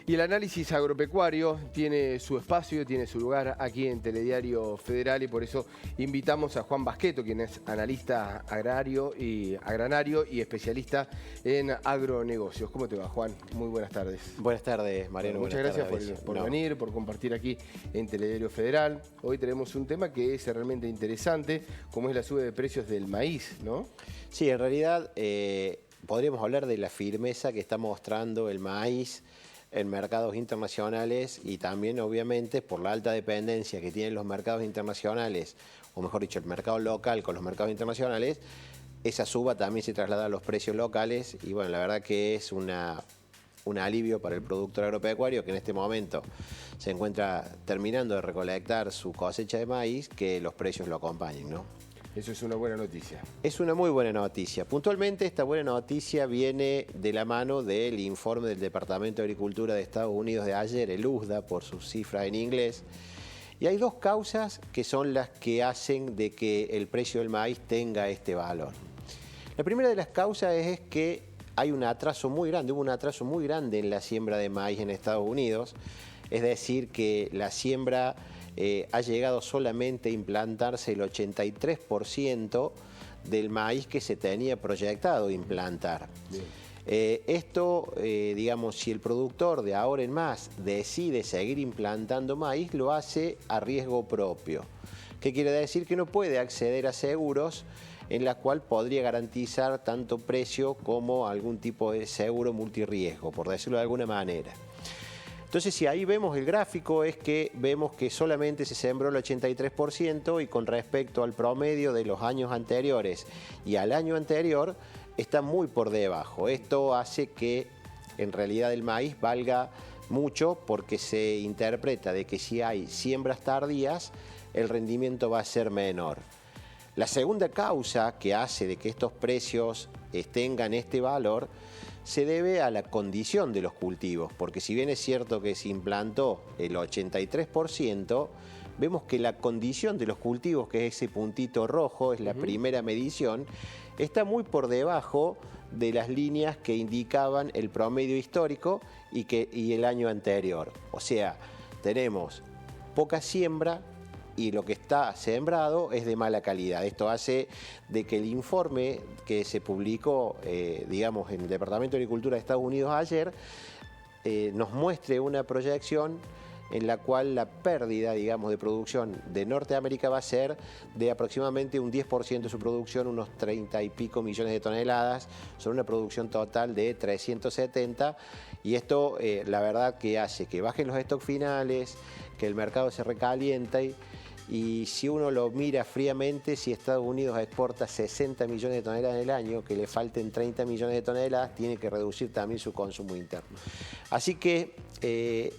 Y el análisis agropecuario tiene su espacio, tiene su lugar aquí en Telediario Federal y por eso invitamos a Juan Basqueto, quien es analista agrario y agranario y especialista en agronegocios. ¿Cómo te va, Juan? Muy buenas tardes. Buenas tardes, Mariano. Muchas gracias por venir, por compartir aquí en Telediario Federal. Hoy tenemos un tema que es realmente interesante, como es la suba de precios del maíz, ¿no? Sí, en realidad podríamos hablar de la firmeza que está mostrando el maíz en mercados internacionales y también, obviamente, por la alta dependencia que tienen los mercados internacionales, o mejor dicho, el mercado local con los mercados internacionales, esa suba también se traslada a los precios locales y, bueno, la verdad que es un alivio para el productor agropecuario que en este momento se encuentra terminando de recolectar su cosecha de maíz, que los precios lo acompañen, ¿no? Eso es una buena noticia. Es una muy buena noticia. Puntualmente, esta buena noticia viene de la mano del informe del Departamento de Agricultura de Estados Unidos de ayer, el USDA, por sus cifras en inglés. Y hay dos causas que son las que hacen de que el precio del maíz tenga este valor. La primera de las causas es que hay un atraso muy grande, hubo un atraso muy grande en la siembra de maíz en Estados Unidos. Es decir, que la siembra ha llegado solamente a implantarse el 83% del maíz que se tenía proyectado implantar. Digamos, si el productor de ahora en más decide seguir implantando maíz, lo hace a riesgo propio. ¿Qué quiere decir? Que no puede acceder a seguros en la cual podría garantizar tanto precio como algún tipo de seguro multirriesgo, por decirlo de alguna manera. Entonces, si ahí vemos el gráfico, es que vemos que solamente se sembró el 83% y con respecto al promedio de los años anteriores y al año anterior, está muy por debajo. Esto hace que en realidad el maíz valga mucho porque se interpreta de que si hay siembras tardías, el rendimiento va a ser menor. La segunda causa que hace de que estos precios tengan este valor se debe a la condición de los cultivos, porque si bien es cierto que se implantó el 83%, vemos que la condición de los cultivos, que es ese puntito rojo, es la primera medición, está muy por debajo de las líneas que indicaban el promedio histórico y el año anterior. O sea, tenemos poca siembra y lo que está sembrado es de mala calidad. Esto hace de que el informe que se publicó, digamos, en el Departamento de Agricultura de Estados Unidos ayer, nos muestre una proyección en la cual la pérdida, digamos, de producción de Norteamérica va a ser de aproximadamente un 10% de su producción, unos 30 y pico millones de toneladas, sobre una producción total de 370, y esto la verdad que hace que bajen los stocks finales, que el mercado se recaliente. Y si uno lo mira fríamente, si Estados Unidos exporta 60 millones de toneladas en el año, que le falten 30 millones de toneladas, tiene que reducir también su consumo interno. Así que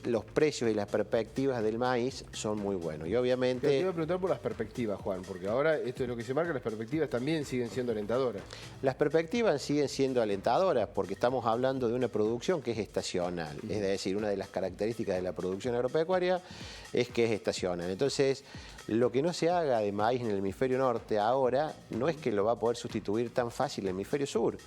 los precios y las perspectivas del maíz son muy buenos. Y obviamente... Te iba a preguntar por las perspectivas, Juan, porque ahora esto es lo que se marca, las perspectivas también siguen siendo alentadoras. Las perspectivas siguen siendo alentadoras porque estamos hablando de una producción que es estacional. Es decir, una de las características de la producción agropecuaria es que es estacional. Entonces, lo que no se haga de maíz en el hemisferio norte ahora no es que lo va a poder sustituir tan fácil el hemisferio sur.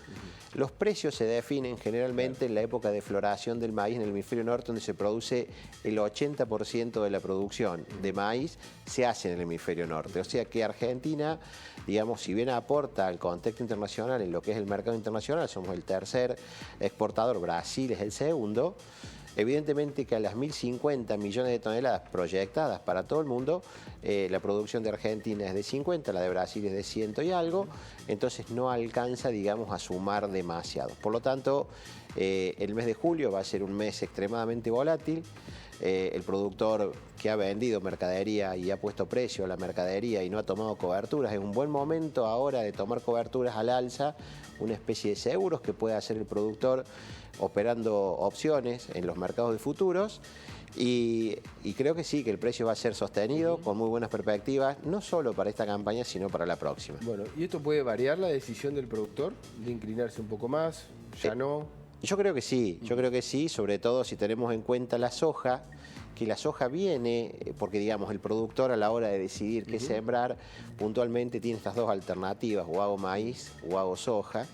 Los precios se definen generalmente en la época de floración del maíz en el hemisferio norte, donde se produce el 80% de la producción de maíz se hace en el hemisferio norte. O sea que Argentina, digamos, si bien aporta al contexto internacional en lo que es el mercado internacional, somos el tercer exportador, Brasil es el segundo. Evidentemente que a las 1.050 millones de toneladas proyectadas para todo el mundo, la producción de Argentina es de 50, la de Brasil es de 100 y algo, entonces no alcanza, digamos, a sumar demasiado. Por lo tanto, el mes de julio va a ser un mes extremadamente volátil. El productor que ha vendido mercadería y ha puesto precio a la mercadería y no ha tomado coberturas, es un buen momento ahora de tomar coberturas al alza, una especie de seguros que puede hacer el productor operando opciones en los mercados de futuros y creo que sí, que el precio va a ser sostenido con muy buenas perspectivas, no solo para esta campaña, sino para la próxima. Bueno, ¿y esto puede variar la decisión del productor de inclinarse un poco más? ¿Ya no? Yo creo que sí, sobre todo si tenemos en cuenta la soja, que la soja viene, porque digamos el productor a la hora de decidir qué sembrar, puntualmente tiene estas dos alternativas, o hago maíz o hago soja.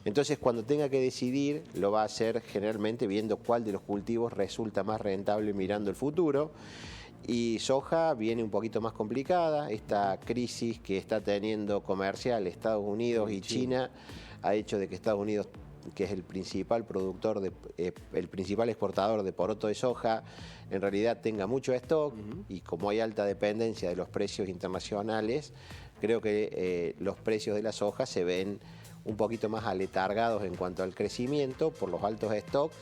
Entonces, cuando tenga que decidir, lo va a hacer generalmente viendo cuál de los cultivos resulta más rentable mirando el futuro. Y soja viene un poquito más complicada. Esta crisis que está teniendo comercial Estados Unidos y China ha hecho de que Estados Unidos, que es el principal productor, el principal exportador de poroto de soja, en realidad tenga mucho stock, y como hay alta dependencia de los precios internacionales, creo que los precios de la soja se ven un poquito más aletargados en cuanto al crecimiento por los altos stocks,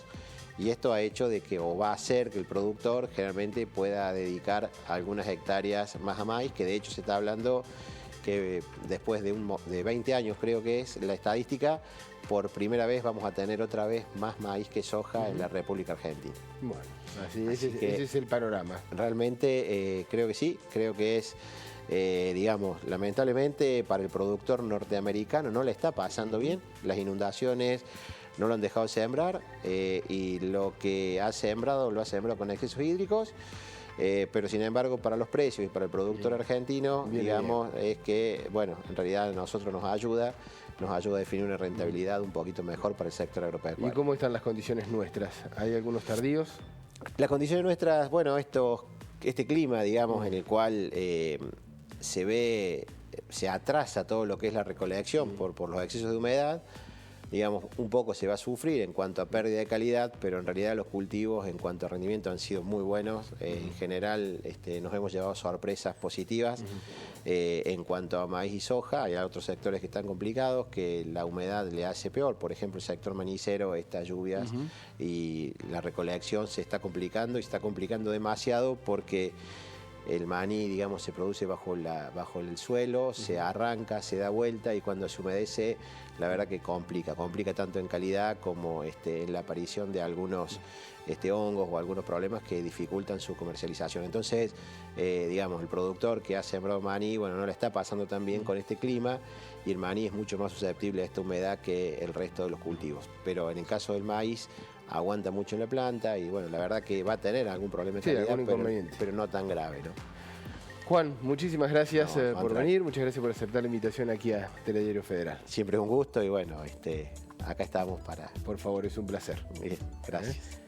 y esto ha hecho de que, o va a hacer que el productor generalmente pueda dedicar algunas hectáreas más a maíz, que de hecho se está hablando que después de 20 años, creo que es la estadística, por primera vez vamos a tener otra vez más maíz que soja en la República Argentina. Bueno, ese es el panorama. Realmente creo que sí, creo que es, digamos, lamentablemente para el productor norteamericano no le está pasando bien. Las inundaciones no lo han dejado sembrar, y lo que ha sembrado lo ha sembrado con excesos hídricos. Pero sin embargo, para los precios y para el productor argentino, digamos, es que, bueno, en realidad a nosotros nos ayuda a definir una rentabilidad un poquito mejor para el sector agropecuario. ¿Y cómo están las condiciones nuestras? ¿Hay algunos tardíos? Las condiciones nuestras, bueno, este clima, digamos, en el cual se atrasa todo lo que es la recolección por los excesos de humedad. Digamos, un poco se va a sufrir en cuanto a pérdida de calidad, pero en realidad los cultivos en cuanto a rendimiento han sido muy buenos. En general nos hemos llevado sorpresas positivas en cuanto a maíz y soja. Hay otros sectores que están complicados, que la humedad le hace peor. Por ejemplo, el sector manicero, estas lluvias y la recolección se está complicando, y se está complicando demasiado porque el maní, digamos, se produce bajo el suelo, se arranca, se da vuelta, y cuando se humedece, la verdad que complica tanto en calidad como en la aparición de algunos hongos o algunos problemas que dificultan su comercialización. Entonces, digamos, el productor que ha sembrado maní, bueno, no le está pasando tan bien con este clima, y el maní es mucho más susceptible a esta humedad que el resto de los cultivos. Pero en el caso del maíz, aguanta mucho en la planta, y bueno, la verdad que va a tener algún problema de calidad, pero no tan grave, ¿no? Juan, muchísimas gracias por venir, muchas gracias por aceptar la invitación aquí a Telediario Federal. Siempre es un gusto, y bueno, acá estamos para... Por favor, es un placer. Bien, gracias.